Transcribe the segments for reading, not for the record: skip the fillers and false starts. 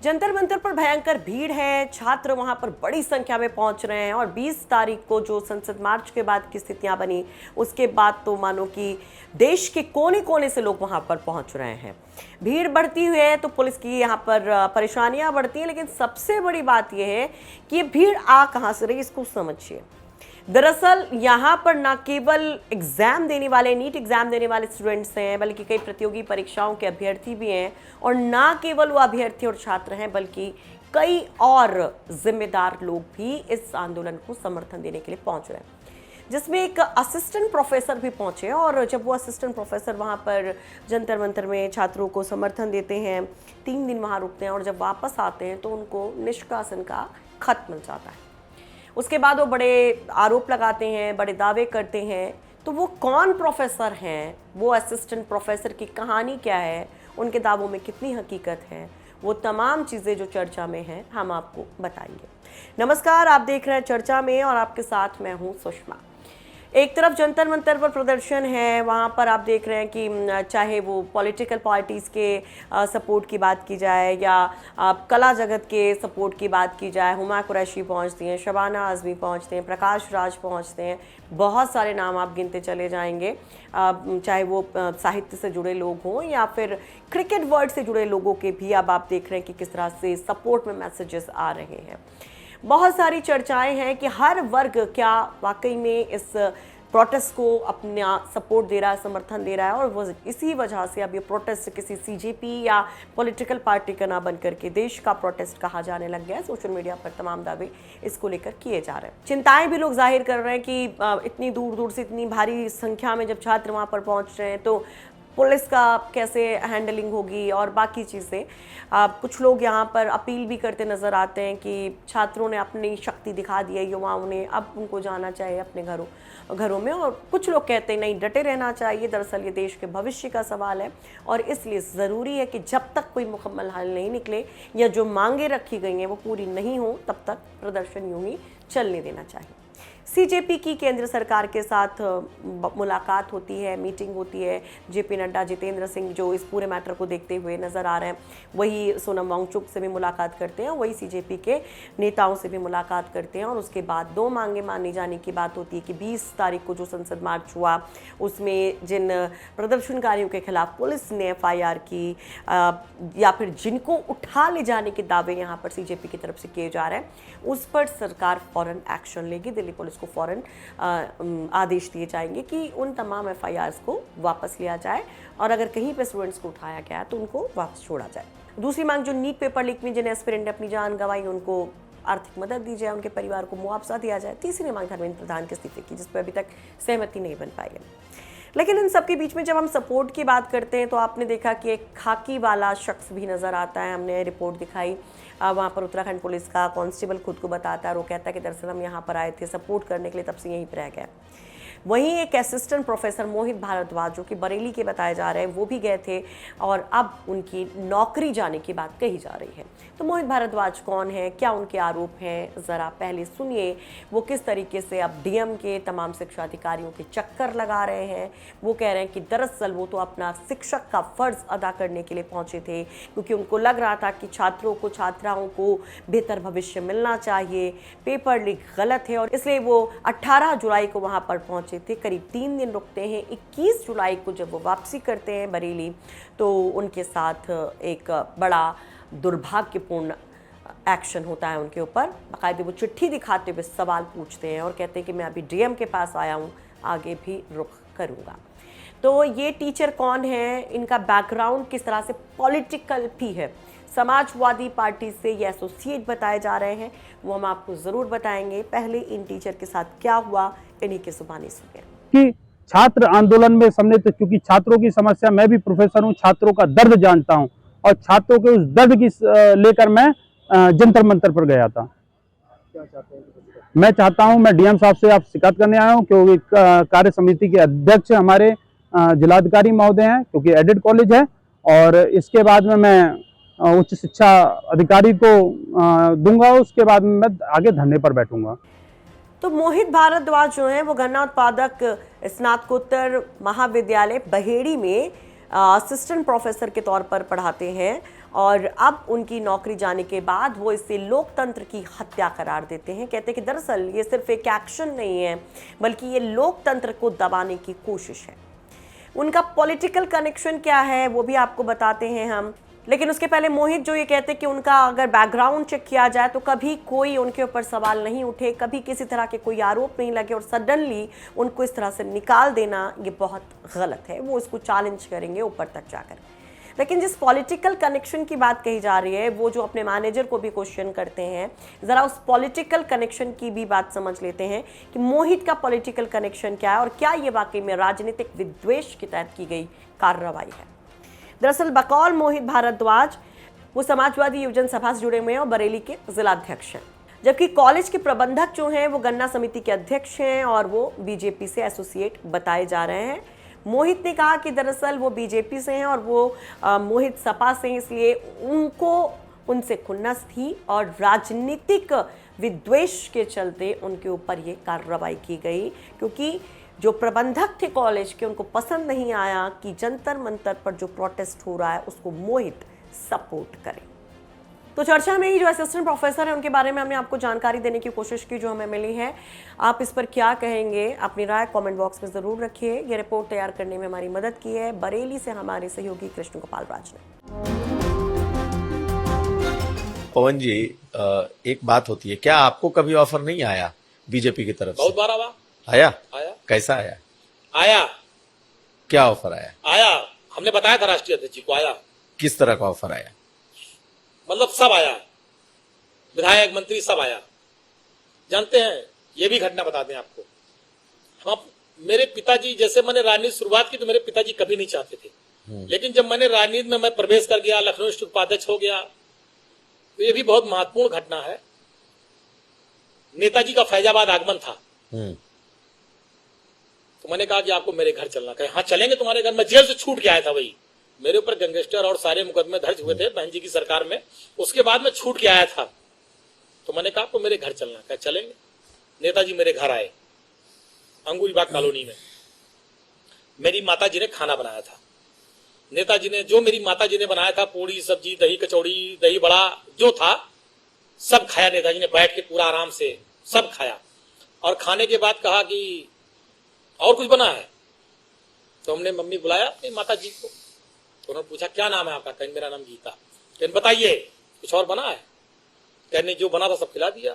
जंतर मंतर पर भयंकर भीड़ है, छात्र वहां पर बड़ी संख्या में पहुंच रहे हैं और 20 तारीख को जो संसद मार्च के बाद की स्थितियां बनी उसके बाद तो मानो कि देश के कोने कोने से लोग वहां पर पहुंच रहे हैं। भीड़ बढ़ती हुई है तो पुलिस की यहाँ पर परेशानियां बढ़ती हैं, लेकिन सबसे बड़ी बात यह है कि ये भीड़ आ कहां से रही, इसको समझिए। दरअसल यहाँ पर न केवल एग्जाम देने वाले नीट एग्जाम देने वाले स्टूडेंट्स हैं, बल्कि कई प्रतियोगी परीक्षाओं के अभ्यर्थी भी हैं। और न केवल वो अभ्यर्थी और छात्र हैं, बल्कि कई और जिम्मेदार लोग भी इस आंदोलन को समर्थन देने के लिए पहुंच रहे हैं, जिसमें एक असिस्टेंट प्रोफेसर भी पहुंचे। और जब वो असिस्टेंट प्रोफेसर वहां पर जंतर मंतर में छात्रों को समर्थन देते हैं, 3 दिन वहां रुकते हैं और जब वापस आते हैं तो उनको निष्कासन का खत मिल जाता है। उसके बाद वो बड़े आरोप लगाते हैं, बड़े दावे करते हैं। तो वो कौन प्रोफेसर हैं, वो असिस्टेंट प्रोफेसर की कहानी क्या है, उनके दावों में कितनी हकीकत है, वो तमाम चीज़ें जो चर्चा में हैं हम आपको बताएंगे। नमस्कार, आप देख रहे हैं चर्चा में और आपके साथ मैं हूँ सुषमा। एक तरफ जंतर मंतर पर प्रदर्शन है, वहाँ पर आप देख रहे हैं कि चाहे वो पॉलिटिकल पार्टीज़ के सपोर्ट की बात की जाए या कला जगत के सपोर्ट की बात की जाए, हुमा कुरैशी पहुँचती हैं, शबाना आज़मी पहुँचते हैं, प्रकाश राज पहुँचते हैं, बहुत सारे नाम आप गिनते चले जाएंगे। चाहे वो साहित्य से जुड़े लोग हों या फिर क्रिकेट वर्ल्ड से जुड़े लोगों के भी अब आप देख रहे हैं कि किस तरह से सपोर्ट में मैसेजेस आ रहे हैं। बहुत सारी चर्चाएं हैं कि हर वर्ग क्या वाकई में इस प्रोटेस्ट को अपना सपोर्ट दे रहा है, समर्थन दे रहा है। और वो इसी वजह से अब ये प्रोटेस्ट किसी सीजेपी या पॉलिटिकल पार्टी का ना बन करके देश का प्रोटेस्ट कहा जाने लग गया है। सोशल मीडिया पर तमाम दावे इसको लेकर किए जा रहे हैं। चिंताएं भी लोग जाहिर कर रहे हैं कि इतनी दूर दूर से इतनी भारी संख्या में जब छात्र वहाँ पर पहुँच रहे हैं तो पुलिस का कैसे हैंडलिंग होगी और बाकी चीज़ें। कुछ लोग यहाँ पर अपील भी करते नज़र आते हैं कि छात्रों ने अपनी शक्ति दिखा दी है, युवाओं ने, अब उनको जाना चाहिए अपने घरों में। और कुछ लोग कहते हैं नहीं, डटे रहना चाहिए। दरअसल ये देश के भविष्य का सवाल है और इसलिए ज़रूरी है कि जब तक कोई मुकम्मल हल नहीं निकले या जो मांगे रखी गई हैं वो पूरी नहीं हो, तब तक प्रदर्शन यूँ ही चलने देना चाहिए। सीजेपी की केंद्र सरकार के साथ मुलाकात होती है, मीटिंग होती है। जेपी नड्डा, जितेंद्र सिंह जो इस पूरे मैटर को देखते हुए नज़र आ रहे हैं, वही सोनम वांगचुक से भी मुलाकात करते हैं, वही सीजेपी के नेताओं से भी मुलाकात करते हैं। और उसके बाद 2 मांगे मानी जाने की बात होती है कि 20 तारीख को जो संसद मार्च हुआ उसमें जिन प्रदर्शनकारियों के खिलाफ पुलिस ने FIR की या फिर जिनको उठा ले जाने के दावे यहाँ पर सीजेपी की तरफ से किए जा रहे हैं, उस पर सरकार फौरन एक्शन लेगी। दिल्ली पुलिस को फौरन आदेश दिए जाएंगे कि उन तमाम FIRs को वापस लिया जाए और अगर कहीं पे स्टूडेंट्स को उठाया गया है तो उनको वापस छोड़ा जाए। दूसरी मांग जो नीट पेपर लीक में जिन एस्पिरेंट ने अपनी जान गंवाई उनको आर्थिक मदद दी जाए, उनके परिवार को मुआवजा दिया जाए। तीसरी मांग धर्मेंद्र प्रधान के इस्तीफे की, जिस पर अभी तक सहमति नहीं बन पाई है। लेकिन इन सब के बीच में जब हम सपोर्ट की बात करते हैं तो आपने देखा कि एक खाकी वाला शख्स भी नज़र आता है। हमने रिपोर्ट दिखाई, वहाँ पर उत्तराखंड पुलिस का कांस्टेबल खुद को बताता है और वो कहता है कि दरअसल हम यहाँ पर आए थे सपोर्ट करने के लिए, तब से यहीं पर रह गए। वहीं एक असिस्टेंट प्रोफेसर मोहित भारद्वाज जो कि बरेली के बताए जा रहे हैं, वो भी गए थे और अब उनकी नौकरी जाने की बात कही जा रही है। तो मोहित भारद्वाज कौन है, क्या उनके आरोप हैं, ज़रा पहले सुनिए वो किस तरीके से अब डीएम के तमाम शिक्षा अधिकारियों के चक्कर लगा रहे हैं। वो कह रहे हैं कि दरअसल वो तो अपना शिक्षक का फ़र्ज़ अदा करने के लिए पहुँचे थे, क्योंकि उनको लग रहा था कि छात्रों को, छात्राओं को बेहतर भविष्य मिलना चाहिए, पेपर लीक गलत है और इसलिए वो 18 जुलाई को वहाँ पर पहुँचे थे। करीब 3 दिन रुकते हैं। 21 जुलाई को जब वो वापसी करते हैं बरेली तो उनके साथ एक बड़ा दुर्भाग्यपूर्ण एक्शन होता है उनके ऊपर। बाकायदे वो चिट्ठी दिखाते हुए सवाल पूछते हैं और कहते हैं कि मैं अभी डीएम के पास आया हूँ, आगे भी रुख करूँगा। तो ये टीचर कौन है, इनका बैकग्राउंड किस तरह से पॉलिटिकल भी है, समाजवादी पार्टी से ये एसोसिएट बताए जा रहे हैं, वो हम आपको ज़रूर बताएंगे। पहले इन टीचर के साथ क्या हुआ, इन्हीं के जुबानी सुनिए। कि छात्र आंदोलन में सम्मिलित, क्योंकि छात्रों की समस्या, मैं भी प्रोफेसर हूं, छात्रों का दर्द जानता हूं और छात्रों के उस दर्द की लेकर मैं जंतर मंतर पर गया था। क्या चाहते हैं? मैं चाहता हूं, मैं डीएम साहब से आप शिकायत करने आया हूं क्योंकि कार्य समिति के अध्यक्ष हमारे जिलाधिकारी महोदय हैं, क्योंकि एडेड कॉलेज है। और इसके बाद में मैं उच्च शिक्षा अधिकारी को दूंगा, उसके बाद में मैं आगे धरने पर बैठूंगा। तो मोहित भारद्वाज जो हैं वो गन्ना उत्पादक स्नातकोत्तर महाविद्यालय बहेड़ी में असिस्टेंट प्रोफेसर के तौर पर पढ़ाते हैं और अब उनकी नौकरी जाने के बाद वो इसे लोकतंत्र की हत्या करार देते हैं। कहते हैं कि दरअसल ये सिर्फ एक एक्शन नहीं है, बल्कि ये लोकतंत्र को दबाने की कोशिश है। उनका पॉलिटिकल कनेक्शन क्या है वो भी आपको बताते हैं हम, लेकिन उसके पहले मोहित जो ये कहते हैं कि उनका अगर बैकग्राउंड चेक किया जाए तो कभी कोई उनके ऊपर सवाल नहीं उठे, कभी किसी तरह के कोई आरोप नहीं लगे, और सडनली उनको इस तरह से निकाल देना ये बहुत गलत है। वो इसको चैलेंज करेंगे ऊपर तक जाकर। लेकिन जिस पॉलिटिकल कनेक्शन की बात कही जा रही है, वो जो अपने मैनेजर को भी क्वेश्चन करते हैं, ज़रा उस पॉलिटिकल कनेक्शन की भी बात समझ लेते हैं कि मोहित का पॉलिटिकल कनेक्शन क्या है और क्या ये वाकई में राजनीतिक विद्वेष के तहत की गई कार्रवाई है। दरअसल बकौल मोहित भारद्वाज वो समाजवादी युवजन सभा से जुड़े हुए हैं और बरेली के जिलाध्यक्ष हैं, जबकि कॉलेज के प्रबंधक जो हैं वो गन्ना समिति के अध्यक्ष हैं और वो बीजेपी से एसोसिएट बताए जा रहे हैं। मोहित ने कहा कि दरअसल वो बीजेपी से हैं और वो मोहित सपा से हैं, इसलिए उनको उनसे खुन्नस थी और राजनीतिक विद्वेष के चलते उनके ऊपर ये कार्रवाई की गई, क्योंकि जो प्रबंधक थे कॉलेज के उनको पसंद नहीं आया कि जंतर मंतर पर जो प्रोटेस्ट हो रहा है उसको मोहित सपोर्ट करें। तो चर्चा में ही जो असिस्टेंट प्रोफेसर है उनके बारे में हमने आपको जानकारी देने की कोशिश की जो हमें मिली है। आप इस पर क्या कहेंगे, अपनी राय कमेंट बॉक्स में ज़रूर रखिए। ये रिपोर्ट तैयार करने में हमारी मदद की है बरेली से हमारे सहयोगी कृष्ण गोपाल राज ने। पवन जी, एक बात होती है, क्या आपको कभी ऑफर नहीं आया बीजेपी की तरफ से? बहुत बार आया। आया। कैसा आया? आया। क्या ऑफर आया? आया, हमने बताया था राष्ट्रीय अध्यक्ष जी को। आया। किस तरह का ऑफर आया? मतलब सब आया, विधायक मंत्री सब आया। जानते हैं, ये भी घटना बताते हैं आपको। हम मेरे पिताजी, जैसे मैंने राजनीति शुरुआत की तो मेरे पिताजी कभी नहीं चाहते थे, लेकिन जब मैंने राजनीति में मैं प्रवेश कर गया, लखनऊ स्थित उपाध्यक्ष हो गया, तो ये भी बहुत महत्वपूर्ण घटना है। नेताजी का फैजाबाद आगमन था, तो मैंने कहा कि आपको मेरे घर चलना। कहे हाँ चलेंगे तुम्हारे घर। मैं जेल से छूट के आया था, वही मेरे ऊपर गैंगस्टर और सारे मुकदमे दर्ज हुए थे बहन जी की सरकार में, उसके बाद मैं छूट के आया था। तो मैंने कहा आपको मेरे घर चलना। कहा चलेंगे। नेताजी मेरे घर आए, अंगूरीबाग कॉलोनी में। मेरी माता जी ने खाना बनाया था। नेताजी ने जो मेरी माता जी ने बनाया था, पूड़ी सब्जी दही कचौड़ी दही बड़ा जो था सब खाया। नेताजी ने बैठ के पूरा आराम से सब खाया, और खाने के बाद कहा कि और कुछ बना है। तो हमने मम्मी बुलाया अपनी माता जी को, तो उन्होंने पूछा क्या नाम है आपका? कहने मेरा नाम गीता। कहने बताइए कुछ और बना है? कहने जो बना था सब खिला दिया।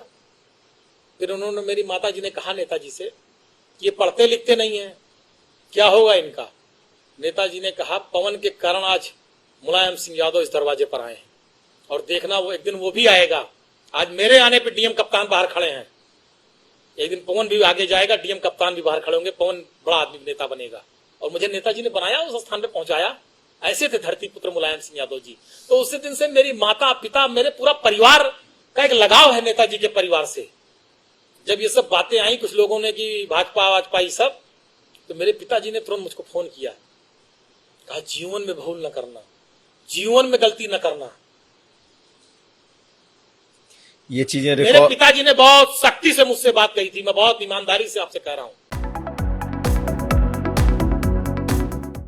फिर उन्होंने, मेरी माता जी ने कहा नेताजी से, ये पढ़ते लिखते नहीं है, क्या होगा इनका? नेताजी ने कहा पवन के कारण आज मुलायम सिंह यादव इस दरवाजे पर आए हैं, और देखना वो एक दिन वो भी आएगा। आज मेरे आने पर डीएम कप्तान बाहर खड़े हैं, एक दिन पवन भी आगे जाएगा, डीएम कप्तान भी बाहर खड़े होंगे, पवन बड़ा आदमी नेता बनेगा। और मुझे नेताजी ने बनाया, उस स्थान पे पहुंचाया। ऐसे थे धरती पुत्र मुलायम सिंह यादव जी। तो उसी दिन से मेरी माता पिता, मेरे पूरा परिवार का एक लगाव है नेताजी के परिवार से। जब ये सब बातें आई कुछ लोगों ने कि भाजपा ये सब, तो मेरे पिताजी ने तुरंत मुझको फोन किया, कहा जीवन में भूल न करना, जीवन में गलती न करना। ये चीजें मेरे पिताजी ने बहुत सख्ती से मुझसे बात कही थी। मैं बहुत ईमानदारी से आपसे कह रहा हूं।